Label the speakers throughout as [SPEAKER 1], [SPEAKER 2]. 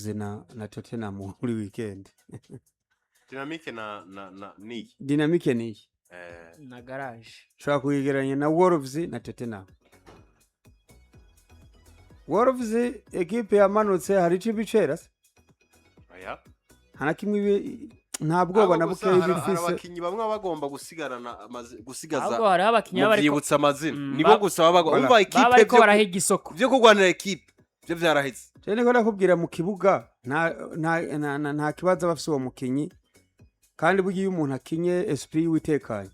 [SPEAKER 1] Wolves na Tottenham muri weekend.
[SPEAKER 2] Dynamique na ni.
[SPEAKER 1] Dynamique ni.
[SPEAKER 3] Na garage.
[SPEAKER 1] Shaka kuyigeranya na Wolves na Tottenham. Wolves equipe yamanutse hari cibicera.
[SPEAKER 2] Aya.
[SPEAKER 1] Hana kimwe ntabwo banabuke
[SPEAKER 2] Ifise. Abakinyi bamwe bagomba gusigaza.
[SPEAKER 3] Ahubwo hari abakinyi bari
[SPEAKER 2] kwibutsa amazina. Nibo gusa baba umva equipe
[SPEAKER 3] bariko barahiga isoko.
[SPEAKER 2] Byo kugwanira equipe. Byo vyaraheze.
[SPEAKER 1] Cyane ko nakubwira mu kibuga nta kibazo bafise uwo mukinyi. Kandi bugiye umuntu akinye esprit witekanye.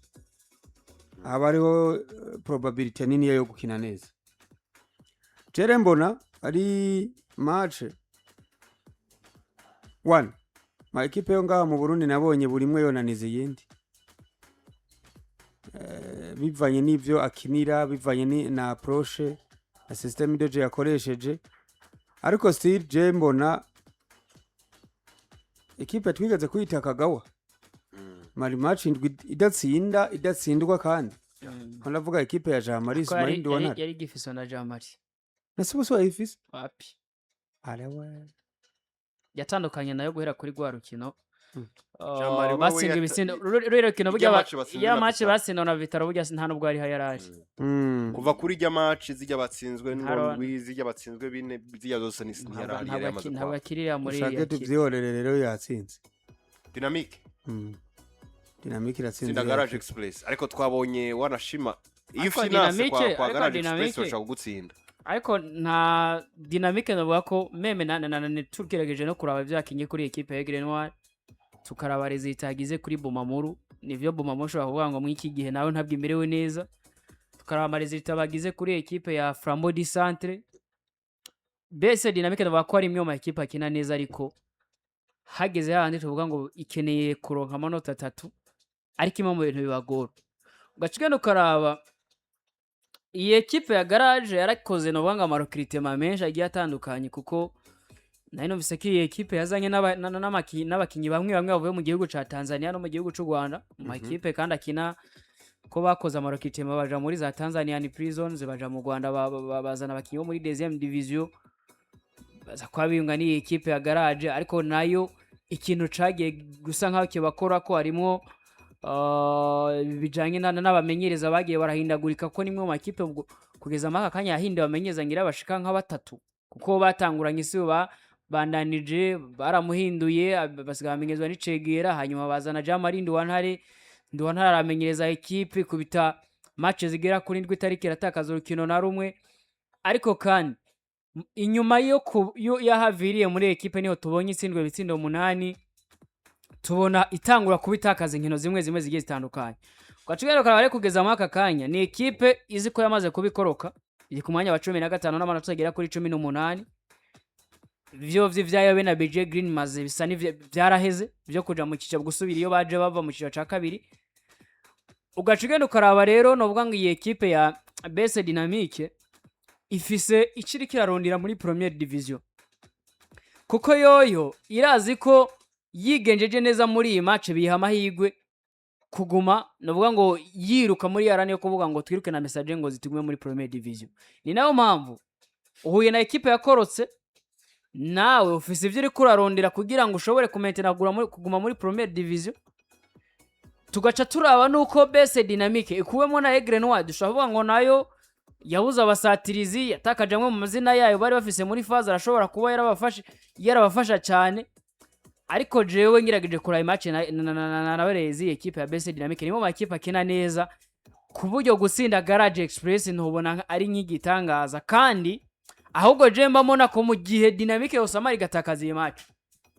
[SPEAKER 1] Abariho probability nini yo gukina neza. Jere mbona ari match 1. Ma equipe yo ngaha mu Burundi nabonye buri mwe yonanize yindi. Bivanye n'ivyo akinira, bivanye na approche, na system doje yakoresheje. Ariko still je mbona equipe twigaze kuyita Kagawa. Mari match idatsindwa kandi. Ndavuga equipe ya Jamari Ismail Ndwana.
[SPEAKER 3] Yari Ifise na Jamari.
[SPEAKER 1] Nasibuso Ifise?
[SPEAKER 3] Wapi?
[SPEAKER 1] Arewe.
[SPEAKER 3] Yatandukanye nayo guhera kuri gwa rukino. Batsinda ibitsindo rero kino burya ya match basinda na Vitaro burya nta nubwo ari hayaraje.
[SPEAKER 2] Kuva kuri rya match zijya batsinzwe n'indwi zijya batsinzwe bine zijya zose ni yarari yamaze.
[SPEAKER 3] Ntabwo akirira muri
[SPEAKER 1] ya. Shaka tuvyorere rero yatsinze.
[SPEAKER 2] Dynamique.
[SPEAKER 1] Dynamique iratsinze.
[SPEAKER 2] Sinda Garage Express ariko twabonye wanashima iyo finance kwa Garage Express ushaka gutsinda.
[SPEAKER 3] Ariko nta Dynamique navuga ko meme na turkiregeje no kuraba byakinye kuri equipe ya Grenoir tukaraba rezitagize kuri Bomamuru nivyo Bomamuru ushobora kuvuga ngo mwiki gihe nawe ntabwo imerewe neza tukaraba rezita bagize kuri equipe ya Flambeau du Centre bese Dynamique navuga ko ari imwe mu equipe akina neza ariko hageze handi tuvuga ngo ikeneye kuronka amanota 3 ariko imwe mu bintu bibagora ugacigenda ukaraba iyi equipe ya Garage yarakoze no banga amarecruitment menshi agiye atandukanye kuko nari numvise ko iyi equipe yazanye n'abakinyi bamwe bavuye mu gihugu ca Tanzania no mu gihugu c'u Rwanda mu equipe kandi akina ko bakoze amarecruitment baja muri za Tanzania ni Prisons baja mu Rwanda bazana abakinyi bo muri deuxième division baza kwabiyunga ni equipe ya Garage ariko nayo ikintu cagiye gusa nkaho kibakora ko harimo bijanye n'abamenyereza bagiye barahindagurika ko nimwe mu makipe kugeza maka kanya yahinda bamenyeza ngira bashika nka 3 kuko batanguranye isi bandanije baramuhinduye basigamenyezwa n'icegera hanyuma bazana Jamari Ndwantare aramenyereza equipe kubita match zigera kuri 7 tariki ratakaza urukino na rumwe ariko kandi inyuma yo yahaviriye muri equipe niho tubonye itsindwe bitsindo 8 tubona itangura kubitakaza inkino zimwe zigiye zitandukanye kwacigero karare kugeza mwaka kanya ni equipe izi ko yamaze kubikoroka iri ku mwanya wa 15 n'amanota agera kuri 18 vyo vyayo na BJ Green maze bisa ni byaraheze byo kuja mu kica gusubira iyo baje bava mu kica ca kabiri ugacigenda ukaraba rero novuga ngo iyi equipe ya Base Dynamique Ifise ikiri kirarondira muri Première Division kuko yoyo irazi ko yigenjeje neza muri iyi match biha amahigwe kuguma novuga ngo yiruka muri yarane yo kuvuga ngo twiruke na message ngo zitumwe muri Première Division ni nayo mpamvu uhuye na equipe yakorotse nawe ufise ivyo uri kurarondera kugira ngo ushobore kuguma muri Première Division tugaca turaba nuko Base Dynamique ikuwemo na Grenoir dushobora ngo nayo yabuza abasatirizi yatakajamwe mu mazina yayo bari bafise muri faze arashobora kuba yarabafasha cyane ariko jewe ngirageje kuri match na barezi equipe ya Base Dynamique nimo makipe akina neza ku buryo gusinda Garage Express ntubona ari nk'igitangaza kandi ahubwo je mbamona ko mu gihe Dynamique yosamara gatakaza iyi match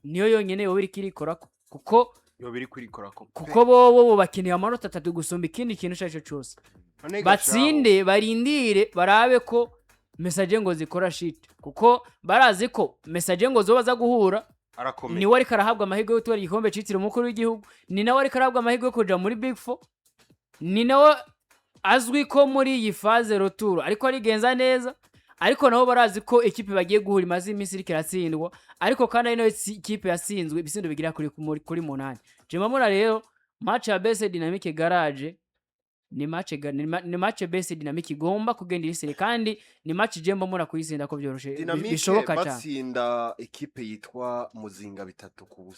[SPEAKER 3] niyo yonyene yo biri kirikora kuko
[SPEAKER 2] yo biri kurikora
[SPEAKER 3] kuko bo bakinira amanota 3 gusumba ikindi kintu cyacu cyose batsinde barindire barabe ko message ngo zikora shit kuko barazi ko message ngo zobaza guhura ni wari karahabwa amahirwe yo gutwara igikombe citiro mukuru w'igihugu ni nawe wari karahabwa amahirwe yo kuja muri Big 4 ni nawe azwi ko muri iyi phase retour ariko arigenza neza ariko nabo barazi ko equipe bagiye guhura imaze iminsi iri kiratsindwa ariko kandi ino equipe yasinzwe ibisindo bigira kuri 8 je mamura rero match ya Base Dynamique Garage ni match base dynamic igomba kugenda irisire kandi ni match jembo mura kuyisinda ko byoroshe bishoboka cyane.
[SPEAKER 2] Batsinda equipe yitwa Muzinga 3-0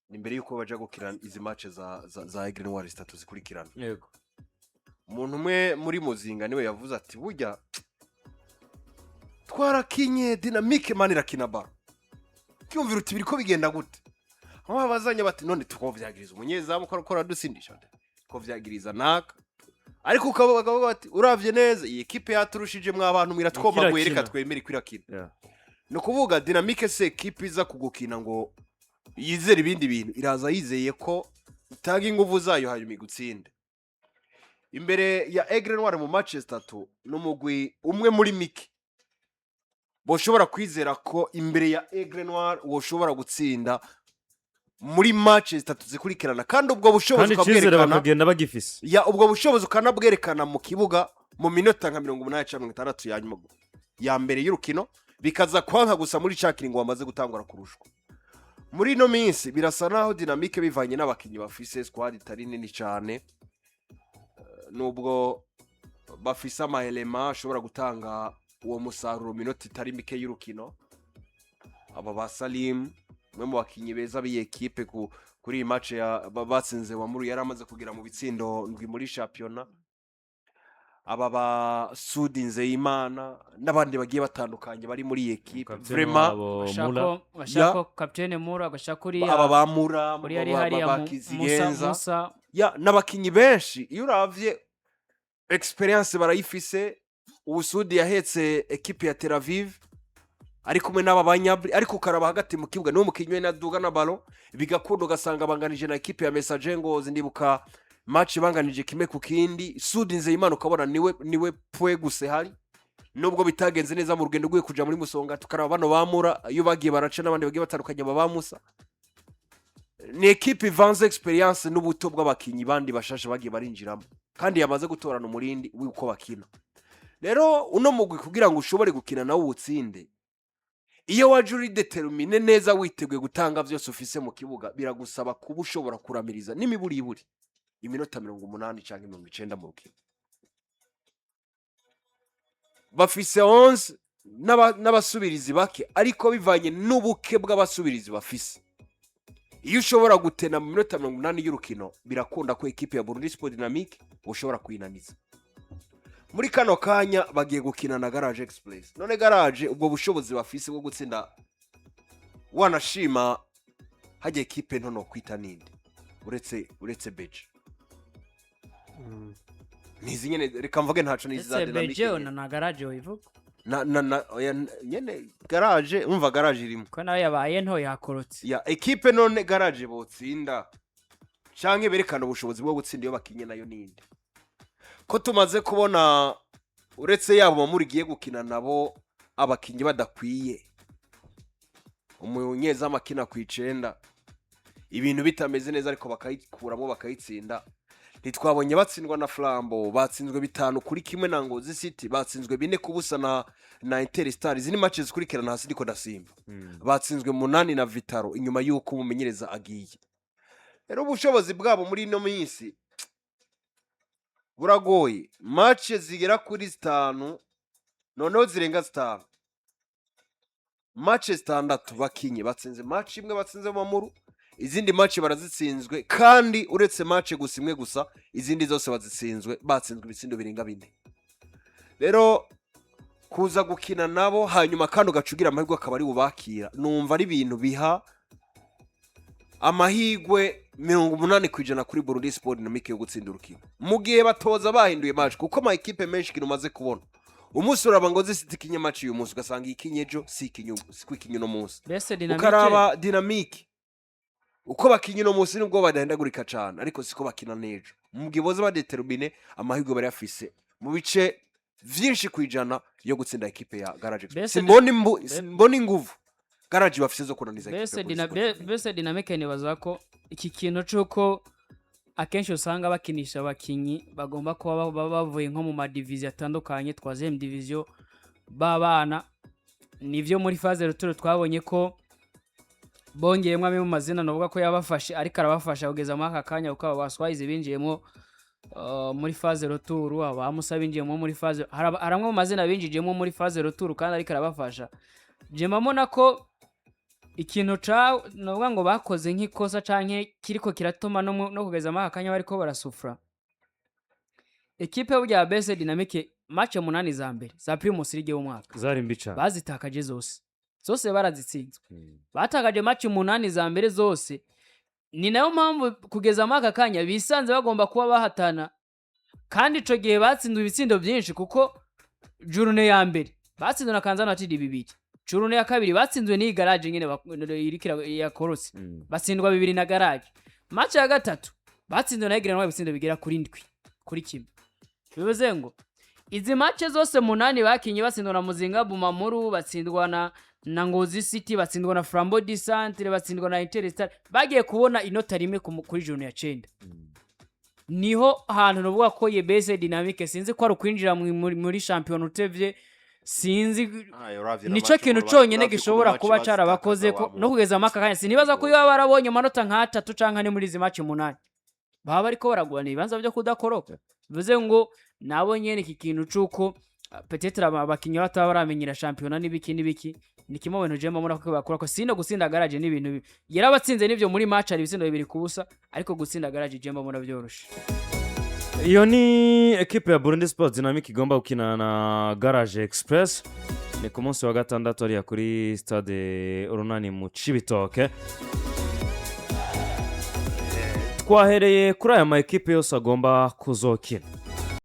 [SPEAKER 2] imbere yuko baje gukira izi match za Aigle Noir 3 zikurikirana.
[SPEAKER 1] Yego
[SPEAKER 2] umuntu umwe muri Muzinga niwe yavuze ati burya twarakinye dynamic man irakina bar cyumvira uti biriko bigenda gute aho bazanye bati none tukovyagiriza umunyezamu ko akora dusindisha ko vyagiriza naka ariko ukavuga bati uravye neza iyi equipe yaturushije mwa abantu miratwoma gwereka twemera kwirakina no kuvuga dynamic se equipe iza kugukina ngo yizera ibindi bintu iraza yizeye ko itaga inguvu zayo hanyuma igutsinde. Imbere ya Aigle Noir mu matches 3 n'umugwi umwe muri Miki boshobora kwizera ko imbere ya Aigle Noir woshobora gutsinda muri matches 3 zikurikirana kandi ubwo bushobozi
[SPEAKER 4] ukabwerekana bakagenda bagifise
[SPEAKER 2] ya ubwo bushobozi ukanabwerekana mu kibuga mu minota nka 186 ya nyuma ya mbere y'urukino bikaza kwanka gusa muri cakiringo wamaze gutangura kurushwa. Muri no minsi birasa naho dynamique bivanye n'abakinyi bafise squad itari nini cyane nubwo bafise ama element ashobora gutanga uwo musaruro minota itari mike y'urukino. Aba ba Salim mwe mu bakinyi beza b'iyi equipe kuri iyi match ya batsinze wa muri yaramaze kugira mu bitsindo ndwi muri championnat. Aba ba Sudinze Imana n'abandi bagiye batandukanye bari muri iyi equipe vraiment
[SPEAKER 3] bashako capitaine Mura agashakuri
[SPEAKER 2] aba ba Mura
[SPEAKER 3] Musa
[SPEAKER 2] ya n'abakinyi benshi iyo uravye experience barayifise. Ubusudi yahetse equipe ya Tel Aviv ari kumwe n'aba banyabri ariko karaba hagati mu kibuga no mukinyi na duga na ballon bigakundo gasanga banganije na equipe ya Messager ngo zindibuka match banganije kime ku kindi. Sudinze Imana ukabona niwe pwe guse hari nubwo bitagenze neza mu rugendo rwe kuja muri Musonga tukaraba bano bamura iyo bagiye baraca n'abandi bagiye batandukanye babamusa. Ni equipe vanze experience n'ubuto bw'abakinyi bandi bashashe bagiye barinjiramo kandi yamaze gutorana umurindi w'uko bakina. Rero uno mugwi kugira ngo ushobore gukina nawo utsinde iyo waje uri determine neza witeguye gutanga byose ufise mu kibuga biragusaba kuba ushobora kuramiriza n'imiburiburi iminota 80 cyangwa 90 mu rukino. Bafise 11 n'abasubirizi bake ariko bivanye n'ubuke bw'abasubirizi bafise. Iyo ushobora gutena mu minota 80 y'urukino birakunda ko equipe ya Burundi Sport Dynamique ushobora kwinaniza. Muri kano kanya bagiye gukina na Garage Express. None Garage ubwo bushobozi bafise bwo gutsinda wanashima haje equipe ntono kwita ninde uretse Beje. Nizi nyene reka mvuge ntaco niza Dynamique.
[SPEAKER 3] Beje na Garage wivuga.
[SPEAKER 2] Nyene Garage umva Garage irimo.
[SPEAKER 3] Ko nawe yabaye nto yakorotse.
[SPEAKER 2] Ya equipe none Garage botsinda. Canke berekana ubushobozi bwo gutsinda iyo bakinye nayo ninde. Ko tumaze kubona uretse yabo muri giye gukina nabo abakinyi badakwiye. Umunyeza amakina kwicenda ibintu bitameze neza ariko bakayikuramo bakayitsinda. Ntitwabonye batsindwa na Flambo batsinzwe 5-1 na Ngozi City batsinzwe 4-0 na Interstar. Izi ni matches zikurikirana hasi ndiko ndasimba. Batsinzwe 8 na Vitaro inyuma yuko umumenyereza agiye. Rero ubushobozi bwabo muri no minsi buragoye. Match zigera kuri 5 noneho zirenga 5 match 6 bakinye batsinze match imwe batsinze Mamuru izindi match barazitsinzwe kandi uretse match gusimwe gusa izindi zose bazitsinzwe batsinzwe ibitsindo birenga 4. Rero kuza gukina nabo hanyuma kandi ugacugira amahirwe akaba ari bubakira numva ari ibintu biha amahigwe 80% kuri Burundi Sport Dynamique yo gutsinda urukino mu gihe batoza bahinduye match kuko ama equipe menshi kinumaze kubona umunsi uraba ngo zisiti kinye match uyu munsi ugasanga ikinyejo si ikinyo no munsi ukaraba Dynamique uko bakinye no munsi nubwo badahindagurika cyane ariko siko bakina nejo mu gihe boze badetermine amahigwe bari afise mu bice vyinshi kwijana yo gutsinda equipe ya Garage. Simboni nguvu Garage bafise zo kunaniza equipe.
[SPEAKER 3] Bese Dynamique ni bazako iki kintu cyuko akenshi usanga bakinisha abakinyi bagomba kuba bavuye nko mu madivision atandukanye twazem division babana nivyo muri phase ruturo twabonye ko bongeyemwe mu mazina novuga ko yabafashe ariko arabafasha kugeza mu aka kanya ukaba baswayize binjiyemo muri phase retour abamusa binjiyemo muri phase haramwe mu mazina binjijemo muri phase retour kandi ariko arabafasha jemamo ko ikintu ca novuga ngo bakoze nk'ikosa canke kiriko kiratuma no kugeza amakanya bariko barasufra ekipe y'ubya base dynamique match 8 za mbere za Primus League y'umwaka
[SPEAKER 4] zari mbica
[SPEAKER 3] bazitakaje zose barazitsinzwe batakaje match 8 za mbere zose ni nayo mpamvu kugeza amaka kanya bisanze bagomba kuba bahatana kandi ico gihe batsinzwe ibitsindo byinshi kuko journée ya mbere batsinzwe na Kanzana ati bibiri journée ya kabiri batsinzwe ni garage nyene irikira ya Korosi batsindwa bibiri na garage match ya gatatu batsinzwe na Igirana ibitsindo bigera kuri 7 kuri kimwe bivuze ngo izi match zose 8 bakinye batsindwa na Muzinga Bumamuru batsindwa na Ngozi City batsindwa na Flambeau du Centre batsindwa na Interstar bagiye kubona inota rimwe kuri journée ya 9 niho ahantu novuga ko ye base dynamique sinzi ko ari kwinjira muri champion utevye sinzi nico kintu conyene gishobora kuba carabakoze ko no kugeza amaka kanya sinibaza ko yaba barabonye amanota nka 3 canka ne muri izi match 8 baba bariko baragwana ibibanza byo kudakoroka bivuze ngo nabo nyene iki kintu cuko peut-être abakinyi bataba baramenyera champion n'ibiki ni kimwe bintu jemba mura ko bakora ko sino gutsinda garage n'ibintu yarabatsinze n'ivyo muri match ari ibitsindo 2 kubusa ariko gutsinda garage jemba mura byoroshe.
[SPEAKER 4] Iyo ni ekipe ya Burundi Sports Dynamic igomba gukina na Garage Express ni ku munsi wa gatandatu ari kuri stade Urunani mu Cibitoke. Twahereye kuri aya ma ekipe yose agomba kuzokina